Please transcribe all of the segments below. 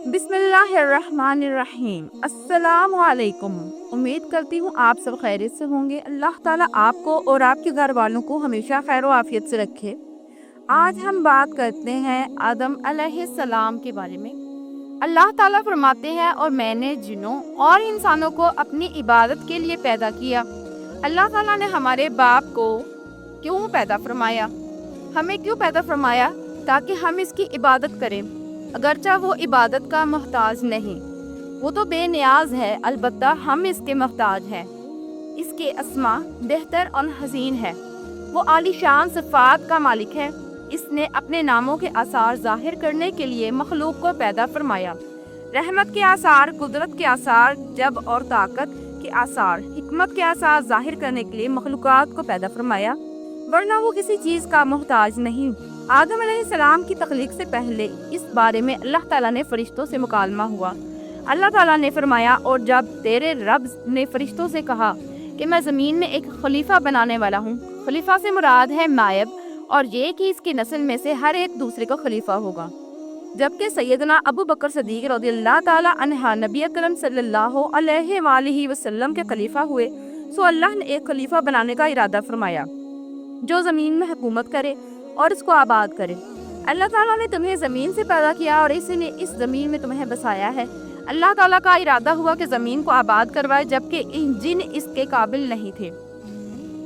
बिस्मिल्लाहिर्रहमानिर्रहीम। अस्सलाम वालेकुम। उम्मीद करती हूँ आप सब खैरियत से होंगे। अल्लाह ताला आपको और आपके घर वालों को हमेशा खैर व आफियत से रखे। आज हम बात करते हैं आदम अलैहिस्सलाम के बारे में। अल्लाह ताला फरमाते हैं, और मैंने जिन्नों और इंसानों को अपनी इबादत के लिए पैदा किया। अल्लाह ताला ने हमारे बाप को क्यों पैदा फरमाया? हमें क्यों पैदा फरमाया? ताकि हम इसकी इबादत करें, अगरचा वो इबादत का मोहताज नहीं। वो तो बेनियाज है, अलबत्ता हम इसके मोहताज हैं। इसके अस्मा बेहतर और हसीन है। वो आलीशान सिफ़ात का मालिक है। इसने अपने नामों के आसार ज़ाहिर करने के लिए मखलूक को पैदा फरमाया। रहमत के आसार, कुदरत के आसार, जब और ताकत के आसार, हिकमत के आसार ज़ाहिर करने के लिए मखलूक़ात को पैदा फरमाया, वरना वो किसी चीज़ का मोहताज नहीं। आदम अलैहिस्सलाम की तख्लीक से पहले इस बारे में अल्लाह ताला ने फरिश्तों से मुकालमा हुआ। अल्लाह ताला ने फरमाया, और जब तेरे रब ने फरिश्तों से कहा कि मैं ज़मीन में एक खलीफा बनाने वाला हूँ। खलीफा से मुराद है नायब, और ये कि इसकी नस्ल में से हर एक दूसरे का खलीफा होगा। जबकि सैयदना अबू बकर सदीक रज़ियल्लाहु ताला अन्हा नबी अकरम सल्लल्लाहु अलैहि वसल्लम के खलीफा हुए, सो अल्लाह ने एक खलीफा बनाने का इरादा फरमाया जो ज़मीन में हुकूमत करे और इसको आबाद करे। अल्लाह ताला ने तुम्हें ज़मीन से पैदा किया और इसने इस ज़मीन में तुम्हें बसाया है। अल्लाह ताला का इरादा हुआ कि ज़मीन को आबाद करवाए, जबकि जिन इसके काबिल नहीं थे,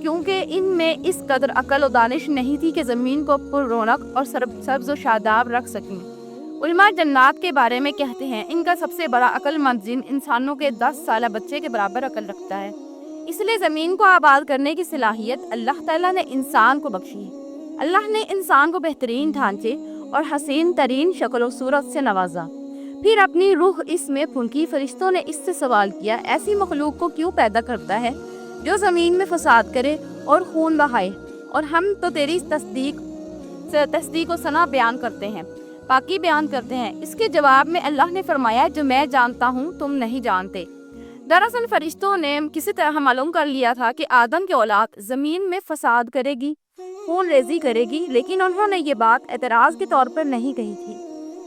क्योंकि इनमें इस कदर अकल और दानिश नहीं थी कि ज़मीन को पुर रौनक और सब्ज़ व शादाब रख सकें। उलमा जन्नात के बारे में कहते हैं, इनका सबसे बड़ा अक्लमंद जिन इंसानों के 10 साल बच्चे के बराबर अकल रखता है। इसलिए ज़मीन को आबाद करने की सलाहियत अल्लाह ताला ने इंसान को बख्शी है। अल्लाह ने इंसान को बेहतरीन ढांचे और हसीन तरीन शक्ल व सूरत से नवाजा, फिर अपनी रूह इसमें फूंकी। फरिश्तों ने इससे सवाल किया, ऐसी मखलूक को क्यों पैदा करता है जो ज़मीन में फसाद करे और खून बहाए? और हम तो तेरी तस्दीक व सना बयान करते हैं, पाकी बयान करते हैं। इसके जवाब में अल्लाह ने फरमाया, जो मैं जानता हूँ तुम नहीं जानते। दरअसल फरिश्तों ने किसी तरह मालूम कर लिया था कि आदम की औलाद ज़मीन में फसाद करेगी, खून रेजी करेगी, लेकिन उन्होंने ये बात एतराज़ के तौर पर नहीं कही थी,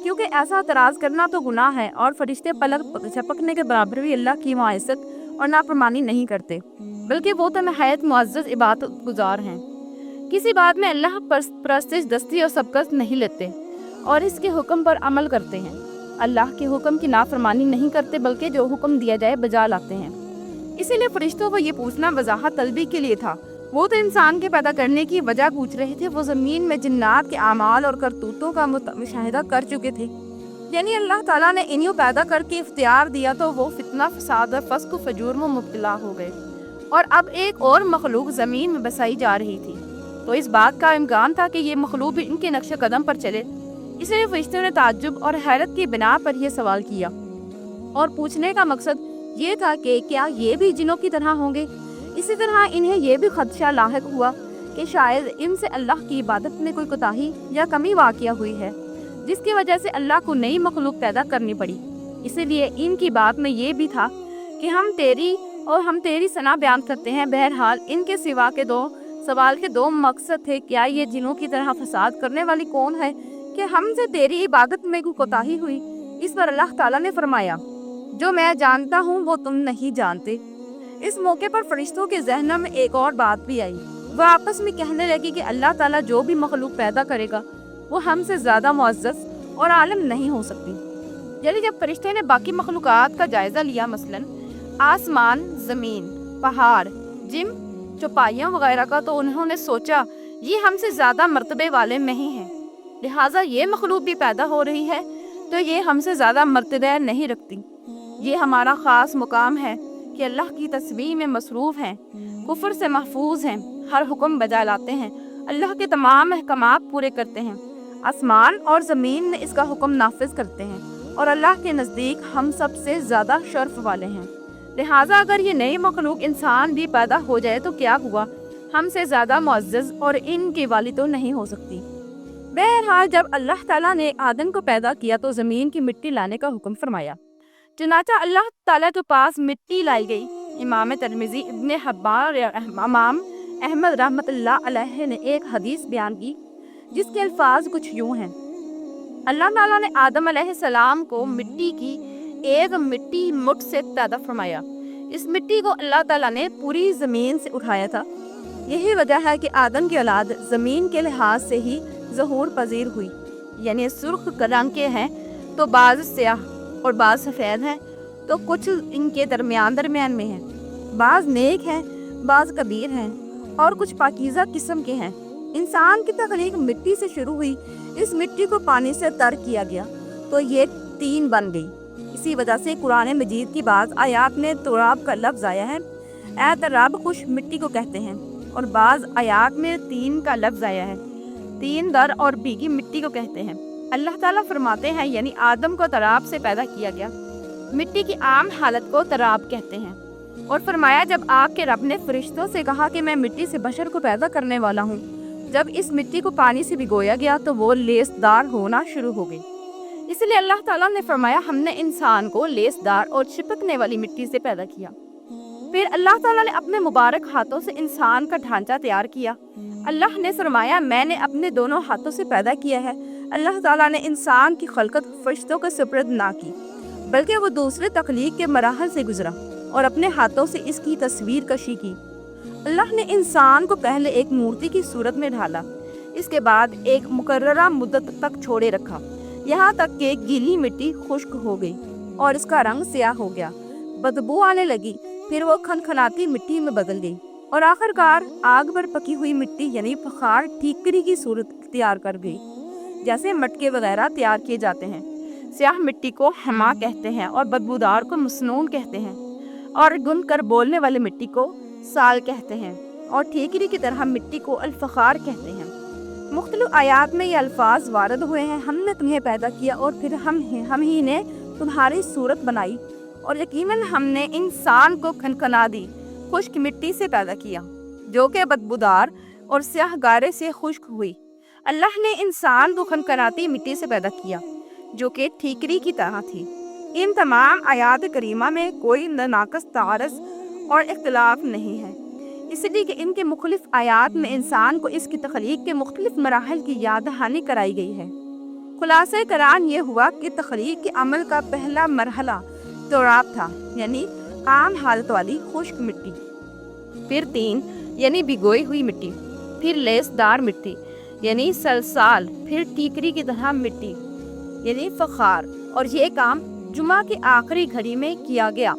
क्योंकि ऐसा एतराज़ करना तो गुनाह है, और फरिश्ते पलक झपकने के बराबर भी अल्लाह की मुआयसत और नाफरमानी नहीं करते, बल्कि वो तो नहायत मुअज़्ज़ज़ इबादत गुजार हैं। किसी बात में अल्लाह परस्तिश, दस्ती और सबकत नहीं लेते और इसके हुक्म पर अमल करते हैं। अल्लाह के हुक्म की नाफरमानी नहीं करते, बल्कि जो हुक्म दिया जाए बजा लाते हैं। इसीलिए फरिश्तों को ये पूछना वजाहत तलबी के लिए था। वो तो इंसान के पैदा करने की वजह पूछ रहे थे। वो ज़मीन में जिन्नात के आमाल और करतूतों का मुशाहिदा कर चुके थे। यानी अल्लाह ताला ने इन्हें पैदा करके इख्तियार दिया तो वो फितना, फसाद और फस्क व फजूर में मुब्तला हो गए, और अब एक और मखलूक ज़मीन में बसाई जा रही थी। तो इस बात का इम्कान था कि ये मखलूक भी इनके नक्श कदम पर चले। इसलिए फरिश्तों ने ताज्जुब और हैरत की बिना पर यह सवाल किया, और पूछने का मकसद ये था कि क्या ये भी जिनों की तरह होंगे। इसी तरह इन्हें यह भी खदशा लाहिक हुआ कि शायद इनसे अल्लाह की इबादत में कोई कोताही या कमी वाक़या हुई है, जिसकी वजह से अल्लाह को नई मखलूक पैदा करनी पड़ी। इसीलिए इनकी बात में ये भी था कि हम तेरी सना बयान करते हैं। बहरहाल इनके सिवा के सवाल के दो मकसद थे। क्या ये जिनों की तरह फसाद करने वाली कौन है कि हमसे तेरी इबादत में कोई कोताही हुई? इस पर अल्लाह ताला ने फरमाया, जो मैं जानता हूँ वो तुम नहीं जानते। इस मौके पर फरिश्तों के ज़हन में एक और बात भी आई। वह आपस में कहने लगी कि अल्लाह ताला जो भी मखलूक पैदा करेगा वो हमसे ज़्यादा मुअज़्ज़ज़ और आलिम नहीं हो सकती। यानी जब फरिश्ते ने बाकी मखलूक़ात का जायज़ा लिया, मसलन आसमान, ज़मीन, पहाड़, जिम, चौपाइयाँ वगैरह का, तो उन्होंने सोचा ये हमसे ज़्यादा मर्तबे वाले नहीं हैं, लिहाजा ये मखलूक भी पैदा हो रही है तो ये हमसे ज़्यादा मर्तबा नहीं रखती। ये हमारा ख़ास मुकाम है कि अल्लाह की तस्बीह में मसरूफ़ हैं, कुफ्र से महफूज हैं, हर हुक्म बजा लाते हैं, अल्लाह के तमाम अहकामात पूरे करते हैं। आसमान और ज़मीन में इसका हुक्म नाफिज करते हैं, और अल्लाह के नज़दीक हम सबसे ज़्यादा शर्फ वाले हैं। लिहाजा अगर ये नई मखलूक इंसान भी पैदा हो जाए तो क्या हुआ, हमसे ज़्यादा मुअज़्ज़ज़ और इनके वाली तो नहीं हो सकती। बहरहाल जब अल्लाह ताला ने आदम को पैदा किया तो ज़मीन की मिट्टी लाने का हुक्म फरमाया। चुनाचा अल्लाह ताला के पास मिट्टी लाई गई। इमाम तिरमिज़ी, इब्न हब्बान, इमाम अहमद रहमतुल्लाह अलैह ने एक हदीस बयान की जिसके अल्फाज कुछ यूँ हैं, اللہ ताला ने आदम अलैहिस्सलाम को मिट्टी की एक मिट्टी मुठ से पैदा फरमाया। इस मिट्टी को अल्लाह ताला ने पूरी ज़मीन से उठाया था। यही वजह है कि आदम की औलाद ज़मीन के लिहाज से ही ज़हूर पजीर हुई, यानी सुर्ख रंग के हैं तो बाज़ स्याह और बाज़ सफ़ेद हैं तो कुछ इनके दरमियान में हैं, बाज़ नेक हैं, बाज़ कबीर हैं और कुछ पाकीज़ा किस्म के हैं। इंसान की तख्लीक मिट्टी से शुरू हुई। इस मिट्टी को पानी से तर किया गया तो ये तीन बन गई। इसी वजह से कुरान मजीद की बाज़ आयात में तुराब का लफ्ज़ आया है। ए तराब खुश मिट्टी को कहते हैं, और बाज़ आयात में तीन का लफ्ज़ आया है, तीन दर और भीगी मिट्टी को कहते हैं। अल्लाह ताला फरमाते हैं यानी आदम को तराब से पैदा किया गया। मिट्टी की आम हालत को तराब कहते हैं। और फरमाया जब आपके रब ने फरिश्तों से कहा कि मैं मिट्टी से बशर को पैदा करने वाला हूँ, जब इस मिट्टी को पानी से भिगोया गया तो वो लेसदार होना शुरू हो गई। इसलिए अल्लाह ताला ने फरमाया हमने इंसान को लेसदार और चिपकने वाली मिट्टी से पैदा किया। फिर अल्लाह ताला ने अपने मुबारक हाथों से इंसान का ढांचा तैयार किया। अल्लाह ने फरमाया मैंने अपने दोनों हाथों से पैदा किया है। अल्लाह ताला ने इंसान की खलकत फरिश्तों को सुपुर्द ना की, बल्कि वो दूसरे तख्लीक के मराहल से गुजरा और अपने हाथों से इसकी तस्वीर कशी की। अल्लाह ने इंसान को पहले एक मूर्ति की सूरत में ढाला, इसके बाद एक मुकर्ररा मुद्दत तक छोड़े रखा, यहाँ तक कि गीली मिट्टी खुश्क हो गई और इसका रंग स्याह हो गया, बदबू आने लगी। फिर वो खनखनाती मिट्टी में बदल गई और आखिरकार आग पर पकी हुई मिट्टी यानी फखार ठीकरी की सूरत तैयार कर गई, जैसे मटके वगैरह तैयार किए जाते हैं। स्याह मिट्टी को हमा कहते हैं और बदबूदार को मसनून कहते हैं, और गुन कर बोलने वाली मिट्टी को साल कहते हैं, और ठीकरी की तरह मिट्टी को अल-फखार कहते हैं। मुख्तलिफ आयात में ये अल्फाज वारद हुए हैं, हमने तुम्हें पैदा किया और फिर हम ही ने तुम्हारी सूरत बनाई, और यकीनन हमने इंसान को खनखना दी, खुश्क मिट्टी से पैदा किया जो कि बदबूदार और स्याह गारे से खुश्क हुई। अल्लाह ने इंसान को खनखनाती मिट्टी से पैदा किया जो कि ठीकरी की तरह थी। इन तमाम आयात करीमा में कोई नाकस तारस और इख्तिलाफ नहीं है, इसलिए कि इनके मुख्तलिफ आयात में इंसान को इसकी तख्लीक के मुख्तलिफ मराहल की याद दहानी कराई गई है। खुलासा करान ये हुआ कि तख्लीक के अमल का पहला मरहला तुराब था, यानी आम हालत वाली खुश्क मिट्टी, फिर तीन यानी भिगोई हुई मिट्टी, फिर लेसदार मिट्टी यानी सलसाल, फिर टीकरी की तरह मिट्टी यानी फखार। और ये काम जुमा की आखिरी घड़ी में किया गया,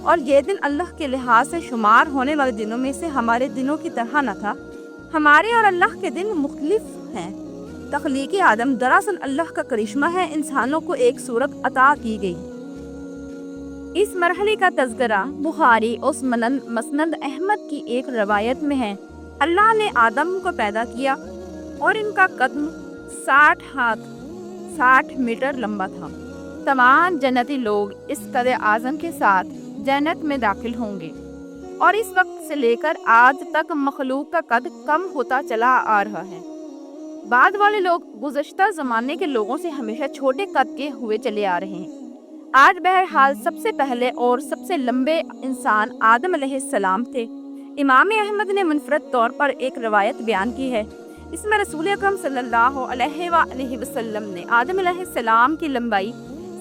और ये दिन अल्लाह के लिहाज से शुमार होने वाले दिनों में से हमारे दिनों की तरह न था। हमारे और अल्लाह के दिन मुख्तलिफ हैं। तख्लीकी आदम दरअसल अल्लाह का करिश्मा है, इंसानों को एक सूरत अता की गई। इस मरहले का तज़किरा बुखारी और मसनद अहमद की एक रवायत में है। अल्लाह ने आदम को पैदा किया और इनका कदम 60 हाथ 60 मीटर लंबा था। तमाम जन्नती लोग इस कदर आज़म के साथ जन्नत में दाखिल होंगे, और इस वक्त से लेकर आज तक मखलूक का कद कम होता चला आ रहा है। बाद वाले लोग गुज़श्ता ज़माने के लोगों से हमेशा छोटे कद के हुए चले आ रहे हैं। आज बहरहाल सबसे पहले और सबसे लंबे इंसान आदम अलैहिस्सलाम थे। इमाम अहमद ने मुनफरद तौर पर एक रवायत बयान की है। इसमें रसूल अकरम सल्लल्लाहु अलैहि वसल्लम ने आदम अलैहिस्सलाम की लंबाई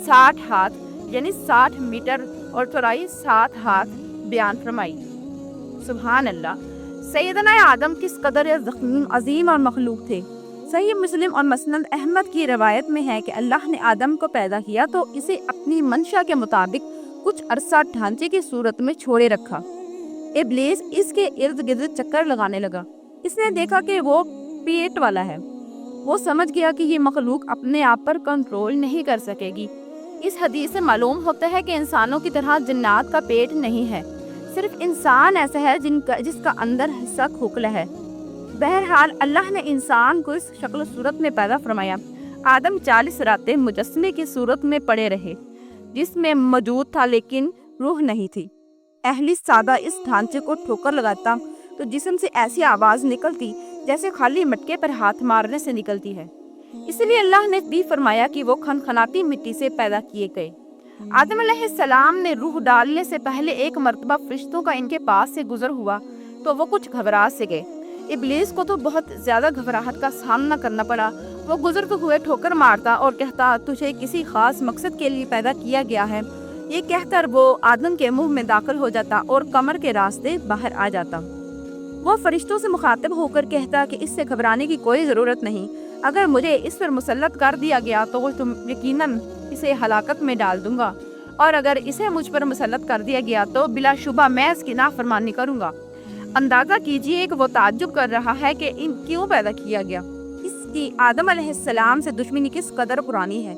60 हाथ यानी 60 मीटर और चौड़ाई 7 हाथ बयान फरमाई। सुभान अल्लाह, सैयदना आदम किस कदर अजीम और मखलूक थे। सही मुस्लिम और मसनद अहमद की रवायत में है कि अल्लाह ने आदम को पैदा किया तो इसे अपनी मंशा के मुताबिक कुछ अरसा ढांचे की सूरत में छोड़े रखा। इब्लीस इसके इर्द गिर्द चक्कर लगाने लगा। इसने देखा कि वो पेट वाला है। वो समझ गया कि ये मखलूक अपने आप पर कंट्रोल नहीं कर सकेगी। इस हदीस से मालूम होता है कि इंसानों की तरह जिन्नात का पेट नहीं है, सिर्फ इंसान ऐसा है जिसका अंदर हिस्सा खोखला है। बहरहाल अल्लाह ने इंसान को इस शक्ल सूरत में पैदा फरमाया। आदम 40 रातें मुजस्समे की सूरत में पड़े रहे, जिसमें मौजूद था लेकिन रूह नहीं थी। अहली सादा इस ढांचे को ठोकर लगाता तो जिस्म से ऐसी आवाज़ निकलती जैसे खाली मटके पर हाथ मारने से निकलती है। इसलिए अल्लाह ने भी फरमाया कि वो खनखनाती मिट्टी से पैदा किए गए। आदम अलैहिस्सलाम ने रूह डालने से पहले एक मर्तबा फरिश्तों का इनके पास से गुजर हुआ तो वो कुछ घबरा से गए। इब्लीस को तो बहुत ज़्यादा घबराहट का सामना करना पड़ा वो गुजरते हुए ठोकर मारता और कहता, तुझे किसी खास मकसद के लिए पैदा किया गया है। ये कहकर वो आदम के मुंह में दाखिल हो जाता और कमर के रास्ते बाहर आ जाता। वो फरिश्तों से मुखातिब होकर कहता कि इससे घबराने की कोई ज़रूरत नहीं। अगर मुझे इस पर मुसल्लत कर दिया गया तो तुम यकीनन इसे हलाकत में डाल दूंगा, और अगर इसे मुझ पर मुसल्लत कर दिया गया तो बिलाशुबा मैं इसकी नाफरमानी करूंगा। अंदाज़ा कीजिए कि वो ताज्जुब कर रहा है कि इन क्यों पैदा किया गया। इसकी आदम अलैहिस्सलाम से दुश्मनी किस कदर पुरानी है।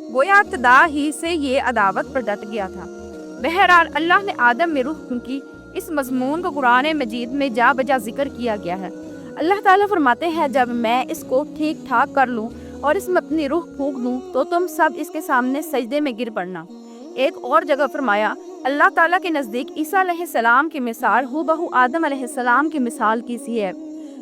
गोया इब्तिदा ही से ये अदावत पर डट गया था। बहरहाल अल्लाह ने आदम में रूह फूंकी। इस मज़मून को कुरान मजीद में जा बजा जिक्र किया गया है। अल्लाह ताला फरमाते हैं, जब मैं इसको ठीक ठाक कर लूँ और इसमें अपनी रूह फूंक दूँ तो तुम सब इसके सामने सजदे में गिर पड़ना। एक और जगह फरमाया, अल्लाह ताला के नज़दीक ईसा अलैहिस्सलाम की मिसाल हूबहू आदम अलैहिस्सलाम की मिसाल की सी है।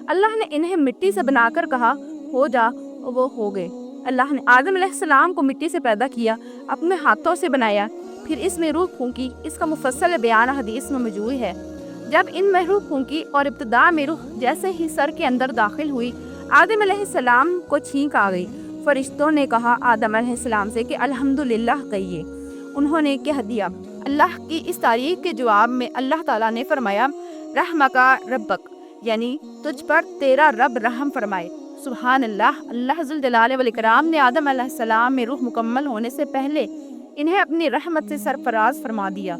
अल्लाह ने इन्हें मिट्टी से बनाकर कहा, हो जा, वो हो गए। अल्लाह ने आदम अलैहिस्सलाम को मिट्टी से पैदा किया, अपने हाथों से बनाया, फिर इसमें रूह फूंकी। इसका मुफस्सल बयान हदीस में मौजूद है। जब इनमें रूह फूंकी और इब्तिदा में रूह जैसे ही सर के अंदर दाखिल हुई, आदम अलैहिस्सलाम को छींक आ गई। फरिश्तों ने कहा आदम अलैहिस्सलाम से कि अल्हम्दुलिल्लाह कहिए। उन्होंने कह दिया। अल्लाह की इस तारीफ के जवाब में अल्लाह ताला ने फरमाया, रहमका रब्बक, यानी तुझ पर तेरा रब रहम फरमाए। सुभान अल्लाह। अल्लाह जुल जलाल वल इकराम ने आदम अलैहिस्सलाम में रूह मुकम्मल होने से पहले इन्हें अपनी रहमत से सरफराज फरमा दिया।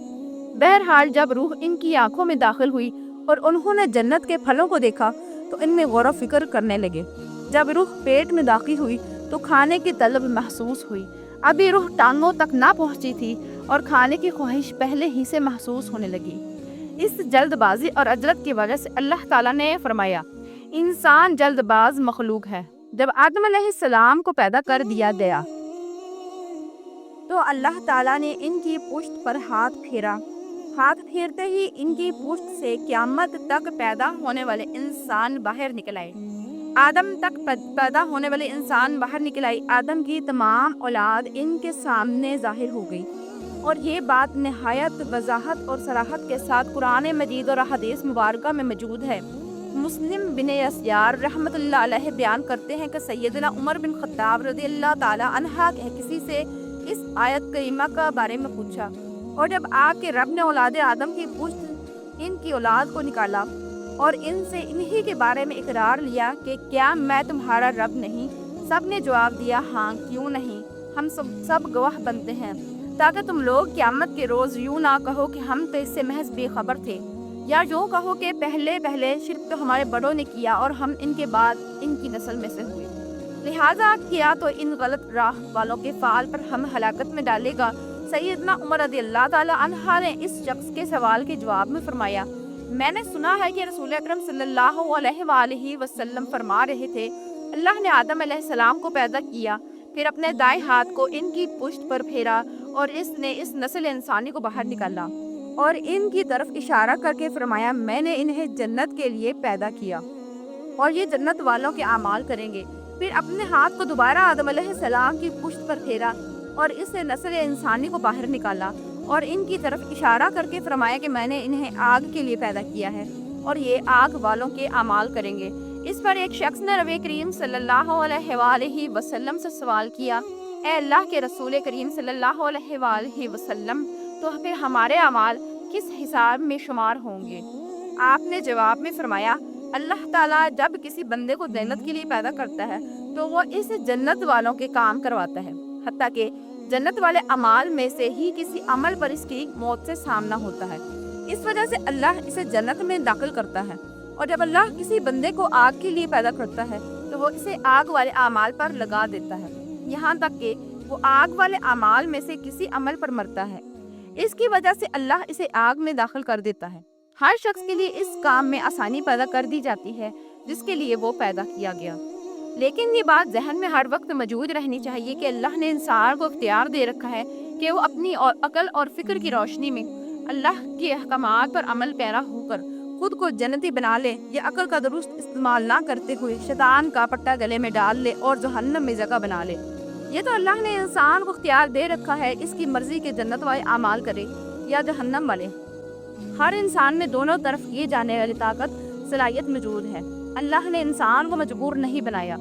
बहरहाल जब रूह इनकी आंखों में दाखिल हुई और उन्होंने जन्नत के फलों को देखा तो इनमें गौर फिक्र करने लगे। जब रूह पेट में दाखिल हुई तो खाने की तलब महसूस हुई। अभी रूह टांगों तक ना पहुंची थी और खाने की ख्वाहिश पहले ही से महसूस होने लगी। इस जल्दबाजी और अजलत की वजह से अल्लाह ताला ने फरमाया, इंसान जल्दबाज मखलूक है। जब आदम अलैहिस्सलाम को पैदा कर दिया गया तो अल्लाह ताला ने इनकी पुश्त पर हाथ फेरा। हाथ फेरते ही इनकी पुश्त से क़यामत तक पैदा होने वाले इंसान बाहर निकल आए। आदम तक पैदा होने वाले इंसान बाहर निकल आई। आदम की तमाम औलाद इनके सामने जाहिर हो गई, और ये बात नहायत वजाहत और सराहत के साथ कुरान मजीद और हदीस मुबारका में मौजूद है। मुस्लिम बिन यस्यार रहमतुल्लाह अलैह बयान करते हैं कि सैयदना उमर बिन खत्ताब रज़ियल्लाहु ताला अन्हा ने किसी से इस आयत करीमा का बारे में पूछा, और जब आपके रब ने औलाद आदम की पुश्त इनकी औलाद को निकाला और इनसे इन्हीं के बारे में इकरार लिया कि क्या मैं तुम्हारा रब नहीं। सब ने जवाब दिया, हाँ क्यों नहीं, हम सब गवाह बनते हैं, ताकि तुम लोग क़यामत के रोज़ यूँ ना कहो कि हम तो इससे महज बेखबर थे, या यूँ कहो कि पहले शिर्क तो हमारे बड़ों ने किया और हम इनके बाद इनकी नस्ल में से हुए, लिहाजा किया तो इन गलत राह वालों के फाल पर हम हलाकत में डालेगा। सैयदना उमर रज़ियल्लाहु ताला अन्हा ने इस शख्स के सवाल के जवाब में फरमाया, मैंने सुना है कि रसूल अकरम सल्लल्लाहु अलैहि वसल्लम फरमा रहे थे, अल्लाह ने आदम अलैहिस्सलाम को पैदा किया, फिर अपने दाएं हाथ को इनकी पुश्त पर फेरा और इसने इस नस्ल इंसानी को बाहर निकाला और इनकी तरफ इशारा करके फरमाया, मैंने इन्हें जन्नत के लिए पैदा किया और ये जन्नत वालों के आमाल करेंगे। फिर अपने हाथ को दोबारा आदम अलैहिस्सलाम की पुश्त पर फेरा और इससे नस्ल इंसानी को बाहर निकाला और इनकी तरफ इशारा करके फरमाया कि मैंने इन्हें आग के लिए पैदा किया है और ये आग वालों के आमाल करेंगे। इस पर एक शख्स ने नबी करीम सल्लल्लाहु अलैहि वसल्लम से सवाल किया, ए अल्लाह के रसूल करीम सल्लल्लाहु अलैहि वसल्लम, तो फिर हमारे अमाल किस हिसाब में शुमार होंगे? आपने जवाब में फरमाया, अल्लाह ताला जब किसी बंदे को जन्नत के लिए पैदा करता है तो वो इस जन्नत वालों के काम करवाता है, हत्ता कि जन्नत वाले अमाल में से ही किसी अमल पर इसकी मौत से सामना होता है। इस वजह से अल्लाह इसे जन्नत में दाखिल करता है, और जब अल्लाह किसी बंदे को आग के लिए पैदा करता है तो वो इसे आग वाले अमाल पर लगा देता है, यहाँ तक कि वो आग वाले अमाल में से किसी अमल पर मरता है। इसकी वजह से अल्लाह इसे आग में दाखिल कर देता है। हर शख्स के लिए इस काम में आसानी पैदा कर दी जाती है जिसके लिए वो पैदा किया गया। लेकिन ये बात जहन में हर वक्त मौजूद रहनी चाहिए कि अल्लाह ने इंसान को इख्तियार दे रखा है कि वो अपनी और अकल और फिक्र की रोशनी में अल्लाह के अहकामात पर अमल पैरा होकर खुद को जन्नती बना ले, या अकल का दुरुस्त इस्तेमाल ना करते हुए शैतान का पट्टा गले में डाल ले और जहन्नम में जगह बना ले। ये तो अल्लाह ने इंसान को इख्तियार दे रखा है, इसकी मर्जी के जन्नत वाले अमाल करे या जहन्नम वाले। हर इंसान में दोनों तरफ किए जाने वाली ताकत सलाहियत मौजूद है। अल्लाह ने इंसान को मजबूर नहीं बनाया।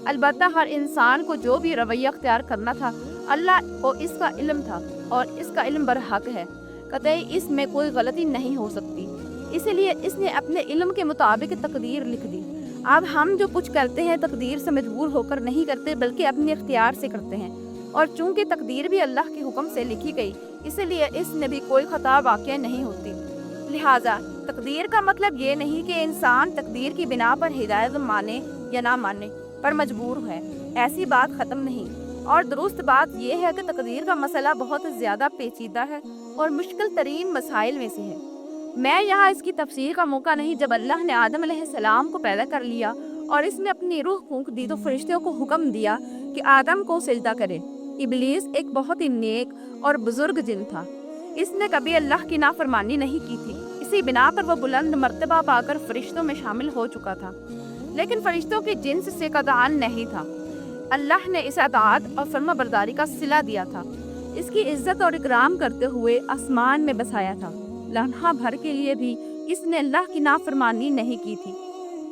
البتہ ہر انسان کو جو بھی رویہ اختیار کرنا تھا اللہ کو اس کا علم تھا اور اس کا علم برحق ہے، قطعی اس میں کوئی غلطی نہیں ہو سکتی، اسی لیے اس نے اپنے علم کے مطابق تقدیر لکھ دی۔ اب ہم جو کچھ کرتے ہیں تقدیر سے مجبور ہو کر نہیں کرتے بلکہ اپنے اختیار سے کرتے ہیں، اور چونکہ تقدیر بھی اللہ کے حکم سے لکھی گئی اسی لیے اس میں بھی کوئی خطا واقع نہیں ہوتی۔ لہٰذا تقدیر کا مطلب یہ نہیں کہ انسان تقدیر کی بنا پر ہدایت مانے یا نہ مانے پر مجبور ہے، ایسی بات ختم نہیں۔ اور درست بات یہ ہے کہ تقدیر کا مسئلہ بہت زیادہ پیچیدہ ہے اور مشکل ترین مسائل میں سے ہے۔ میں یہاں اس کی تفسیر کا موقع نہیں۔ جب اللہ نے آدم علیہ السلام کو پیدا کر لیا اور اس میں اپنی روح پھونک دی تو فرشتوں کو حکم دیا کہ آدم کو سجدہ کرے۔ ابلیس ایک بہت ہی نیک اور بزرگ جن تھا، اس نے کبھی اللہ کی نافرمانی نہیں کی تھی، اسی بنا پر وہ بلند مرتبہ پا کر فرشتوں میں شامل ہو چکا تھا، لیکن فرشتوں کے جنس سے قطعاً نہیں تھا۔ اللہ نے اس اطاعت اور فرما برداری کا صلہ دیا تھا، اس کی عزت اور اکرام کرتے ہوئے آسمان میں بسایا تھا، لمحہ بھر کے لیے بھی اس نے اللہ کی نافرمانی نہیں کی تھی۔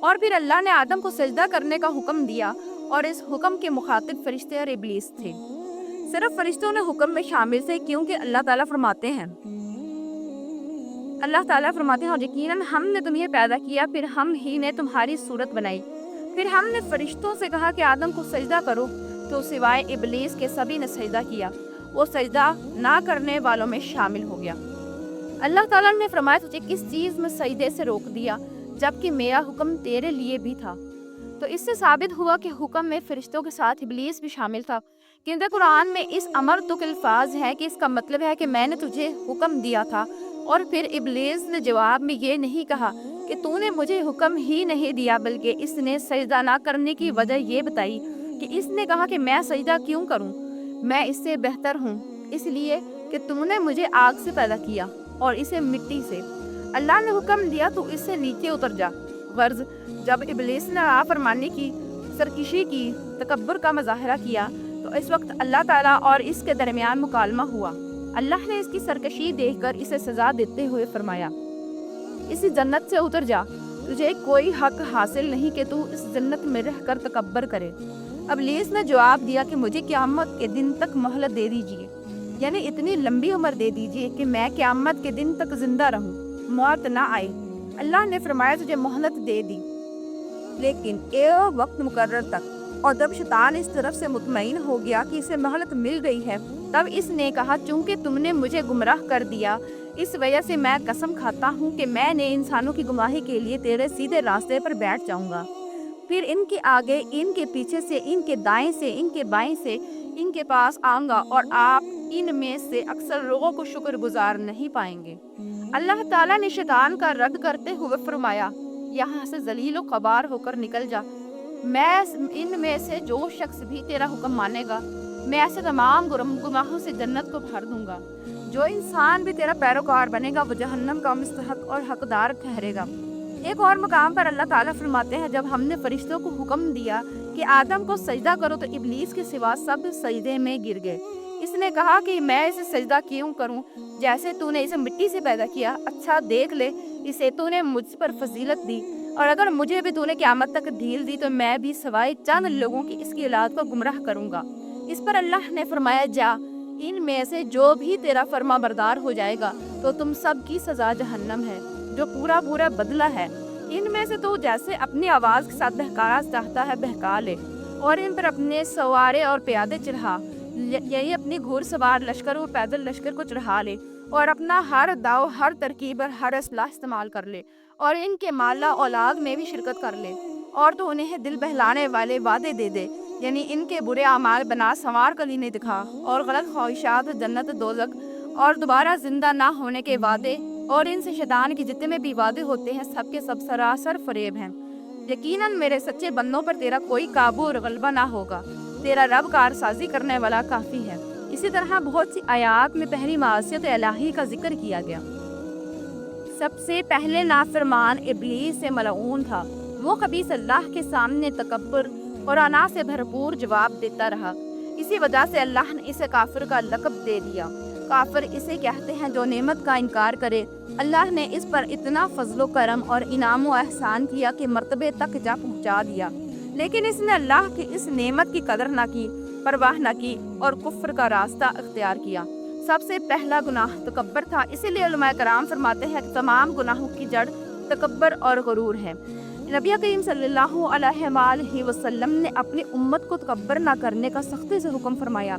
اور پھر اللہ نے آدم کو سجدہ کرنے کا حکم دیا اور اس حکم کے مخاطب فرشتے اور ابلیس تھے۔ صرف فرشتوں نے حکم میں شامل تھے کیونکہ اللہ تعالیٰ فرماتے ہیں اور یقیناً ہم نے تمہیں پیدا کیا، پھر ہم ہی نے تمہاری صورت بنائی۔ پھر ہم نے فرشتوں سے کہا کہ آدم کو سجدہ کرو، تو سوائے ابلیس کے سبھی نے سجدہ کیا، وہ سجدہ نہ کرنے والوں میں شامل ہو گیا۔ اللہ تعالیٰ نے فرمایا تجھے کس چیز میں سجدے سے روک دیا جبکہ میرا حکم تیرے لیے بھی تھا؟ تو اس سے ثابت ہوا کہ حکم میں فرشتوں کے ساتھ ابلیس بھی شامل تھا، کیونکہ قرآن میں اس امر تک الفاظ ہے کہ اس کا مطلب ہے کہ میں نے تجھے حکم دیا تھا، اور پھر ابلیس نے جواب میں یہ نہیں کہا کہ تو نے مجھے حکم ہی نہیں دیا، بلکہ اس نے سجدہ نہ کرنے کی وجہ یہ بتائی کہ اس نے کہا کہ میں سجدہ کیوں کروں، میں اس سے بہتر ہوں، اس لیے کہ تم نے مجھے آگ سے پیدا کیا اور اسے مٹی سے۔ اللہ نے حکم دیا تو اس سے نیچے اتر جا۔ غرض جب ابلیس نے نافرمانی کی، سرکشی کی، تکبر کا مظاہرہ کیا تو اس وقت اللہ تعالیٰ اور اس کے درمیان مکالمہ ہوا۔ اللہ نے اس کی سرکشی دیکھ کر اسے سزا دیتے ہوئے فرمایا اس جنت سے اتر جا، تجھے کوئی حق حاصل نہیں کہ تو اس جنت میں رہ کر تکبر کرے۔ ابلیس نے جواب دیا کہ مجھے قیامت کے دن تک مہلت دے دیجیے، یعنی اتنی لمبی عمر دے دیجیے کہ میں قیامت کے دن تک زندہ رہوں، موت نہ آئے۔ اللہ نے فرمایا تجھے مہلت دے دی، لیکن ایک وقت مقرر تک۔ اور جب شیطان اس طرف سے مطمئن ہو گیا کہ اسے مہلت مل گئی ہے، تب اس نے کہا چونکہ تم نے مجھے گمراہ کر دیا، اس وجہ سے میں قسم کھاتا ہوں کہ میں نے انسانوں کی گمراہی کے لیے تیرے سیدھے راستے پر بیٹھ جاؤں گا، پھر ان کے آگے، ان کے پیچھے سے، ان کے دائیں سے، ان کے بائیں سے، ان کے پاس آؤں گا، اور آپ ان میں سے اکثر لوگوں کو شکر گزار نہیں پائیں گے۔ اللہ تعالیٰ نے شیطان کا رد کرتے ہوئے فرمایا یہاں سے ذلیل و خوار ہو کر نکل جا، میں ان میں سے جو شخص بھی تیرا حکم مانے گا میں ایسے تمام گناہوں سے جنت کو بھر دوں گا، جو انسان بھی تیرا پیروکار بنے گا وہ جہنم کا مستحق اور حقدار ٹھہرے گا۔ ایک اور مقام پر اللہ تعالیٰ فرماتے ہیں جب ہم نے فرشتوں کو حکم دیا کہ آدم کو سجدہ کرو تو ابلیس کے سوا سب سجدے میں گر گئے۔ اس نے کہا کہ میں اسے سجدہ کیوں کروں، جیسے تو نے اسے مٹی سے پیدا کیا، اچھا دیکھ لے اسے تو نے مجھ پر فضیلت دی، اور اگر مجھے بھی تو نے قیامت تک ڈھیل دی تو میں بھی سوائے چند لوگوں کی اس کی اولاد کو گمراہ کروں گا۔ اس پر اللہ نے فرمایا جا، ان میں سے جو بھی تیرا فرما بردار ہو جائے گا تو تم سب کی سزا جہنم ہے، جو پورا بدلہ ہے۔ ان میں سے تو جیسے اپنی آواز کے ساتھ بہکانا چاہتا ہے بہکا لے، اور ان پر اپنے سوارے اور پیادے چڑھا، یعنی اپنی گھوڑ سوار لشکر اور پیدل لشکر کو چڑھا لے، اور اپنا ہر داؤ، ہر ترکیب اور ہر اسلحہ استعمال کر لے، اور ان کے مالا اولاد میں بھی شرکت کر لے، اور تو انہیں دل بہلانے والے وعدے دے دے، یعنی ان کے برے اعمال بنا سنوار کر انہیں دکھا، اور غلط خواہشات، جنت، دوزخ اور دوبارہ زندہ نہ ہونے کے وعدے، اور ان سے شیطان کے جتنے بھی وعدے ہوتے ہیں سب کے سب سراسر فریب ہیں۔ یقیناً میرے سچے بندوں پر تیرا کوئی قابو اور غلبہ نہ ہوگا، تیرا رب کارسازی کرنے والا کافی ہے۔ اسی طرح بہت سی آیات میں پہلی معصیت الہی کا ذکر کیا گیا۔ سب سے پہلے نافرمان ابلیس سے ملعون تھا، وہ خبیث اللہ کے سامنے تکبر اور انا سے بھرپور جواب دیتا رہا، اسی وجہ سے اللہ نے اسے کافر کا لقب دے دیا۔ کافر اسے کہتے ہیں جو نعمت کا انکار کرے۔ اللہ نے اس پر اتنا فضل و کرم اور انعام و احسان کیا کہ مرتبے تک جا پہنچا دیا، لیکن اس نے اللہ کی اس نعمت کی قدر نہ کی، پرواہ نہ کی اور کفر کا راستہ اختیار کیا۔ سب سے پہلا گناہ تکبر تھا، اسی لیے علماء کرام فرماتے ہیں کہ تمام گناہوں کی جڑ تکبر اور غرور ہے۔ نبی کریم صلی اللہ علیہ وآلہ وسلم نے اپنی امت کو تکبر نہ کرنے کا سختی سے حکم فرمایا،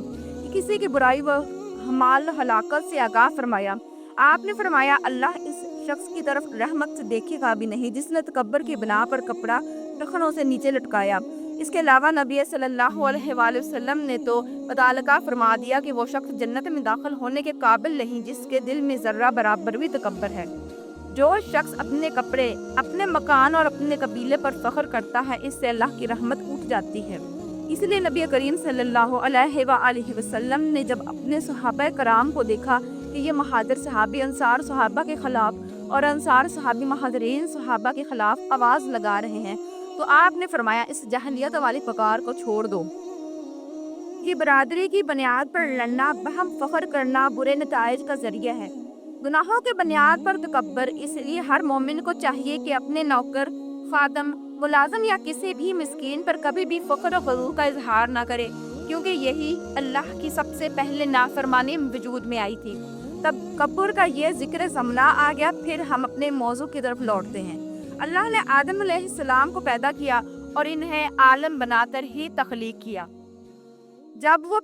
کسی کی برائی و مال ہلاکت سے آگاہ فرمایا۔ آپ نے فرمایا اللہ اس شخص کی طرف رحمت سے دیکھے گا بھی نہیں جس نے تکبر کی بنا پر کپڑا ٹخنوں سے نیچے لٹکایا۔ اس کے علاوہ نبی صلی اللہ علیہ وآلہ وسلم نے تو متعلقہ فرما دیا کہ وہ شخص جنت میں داخل ہونے کے قابل نہیں جس کے دل میں ذرہ برابر بھی تکبر ہے۔ جو شخص اپنے کپڑے، اپنے مکان اور اپنے قبیلے پر فخر کرتا ہے اس سے اللہ کی رحمت اٹھ جاتی ہے۔ اس لیے نبی کریم صلی اللہ علیہ وآلہ وسلم نے جب اپنے صحابہ کرام کو دیکھا کہ یہ مہاجر صحابی انصار صحابہ کے خلاف اور انصار صحابی مہاجرین صحابہ کے خلاف آواز لگا رہے ہیں تو آپ نے فرمایا اس جاہلیت والی پکار کو چھوڑ دو۔ یہ برادری کی بنیاد پر لڑنا، بہم فخر کرنا برے نتائج کا ذریعہ ہے۔ گناہوں کے بنیاد پر تکبر، اس لیے ہر مومن کو چاہیے کہ اپنے نوکر، خادم، ملازم یا کسی بھی مسکین پر کبھی بھی فخر و غرور کا اظہار نہ کرے، کیونکہ یہی اللہ کی سب سے پہلے نافرمانی وجود میں آئی تھی۔ تب تکبر کا یہ ذکر ضمنہ آ گیا۔ پھر ہم اپنے موضوع کی طرف لوٹتے ہیں۔ اللہ نے آدم علیہ السلام کو پیدا کیا اور انہیں عالم بنا کر ہی تخلیق کیا۔ جب وہ